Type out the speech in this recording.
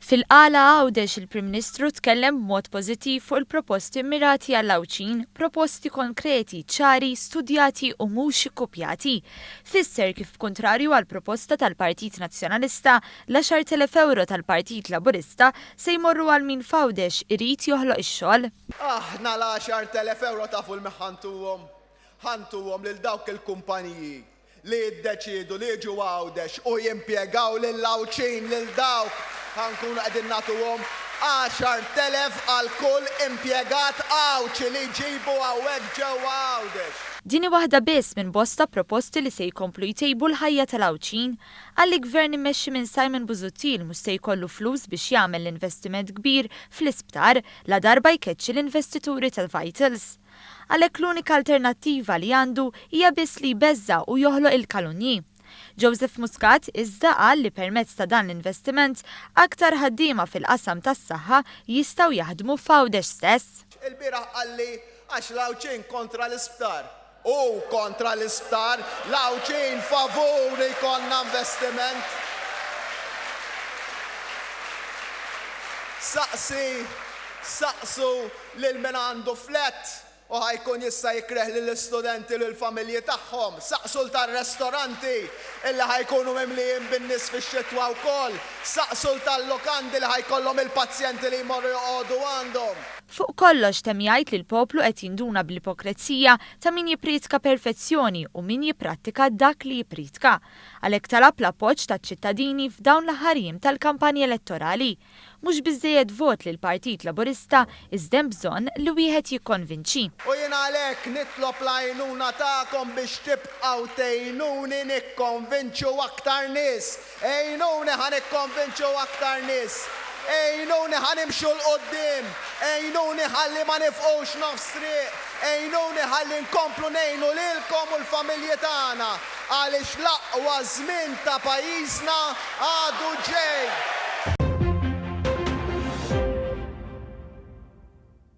Fil-qala Għawdex il-Prim Ministru tkellem b'mod pożittiv fuq il-proposti mirati għall-Għawdxin, proposti konkreti, ċari, studjati u mhux ikkupjati. Fisser kif kontrarju għall proposta tal-Partit Nazzjonalista l-10,000 euro tal-Partit Laburista se jmorru għal min f'Għawdex irid joħloq ix-xogħol. Aħna l-10,000 euro tafu l-meħantuhom. Ħantuhom lil dawk il-kumpaniji li jiddeċiedu li jiġu Għawdex u jimpjegaw lill-Għawdxin lil dawk ħankunu qegħdin nagħtuhom 10,000 għal kull impjegat Għawdxi li jġibu hawnhekk ġewwa Għawdex. Dini waħda biss minn bosta proposti li se jkomplu jtejbu l-ħajja tal-Għawdxin għalli gvern immexxi minn Simon Busuttil mhux se jkollu flus biex jagħmel l-investiment kbir fl-isptar la darba jkeċċi l-investituri tal-Vitals. Għalhekk l-unika alternattiva li għandu hija biss li jbeżza u joħloq il-kalunji. Joseph Muscat iżda qal li permezz ta' dan l-investiment aktar ħaddiema fil-qasam tas-saħħa jistgħu jaħdmu f'Għawdex stess. Il-bieraħ qalli għax l-Għawdxin kontra l-isptar. U kontra l-isptar, l-Għawdxin favuri jkollna investiment. Saqsu lil min għandu flet u ħajkun jista' jikreħ lill-istudenti u lill-familji tagħhom. Saqsu tal-restoranti illi ħajkunu mimlijin bin-nies fix-xitwa wkoll. Saqsu tal-lokandi li ħajkollhom il-pazjenti li jmorru joqogħdu għandhom. Fuq kollox temm jgħid li l-poplu qed jinduna bl-ipokrezija ta' min jippritka perfezzjoni u min jipprattika dak li jippritka. Għalhekk talab l-appoġġ taċ-ċittadini f'dawn l-aħħar jiem tal-kampanja elettorali. Mhux biżżejjed vot lil Partit Laburista iżda hemm bżonn li wieħed jikkonvinċi. U jien għalhekk nitlob l-għajnuna tagħkom biex tibqgħu tgħinuni nikkonvinċu aktar nies. Ejnuni ħanikkonvinċu aktar nies. Ejnuni ħanimxu l-qoddim, ejnuni ħalli ma nifqux nofs triq, ejnuni ħalli nkomplu ngħinu lilkom u l-familji tagħna għaliex l-aqwa żmien ta' pajjiżna għadu ġej.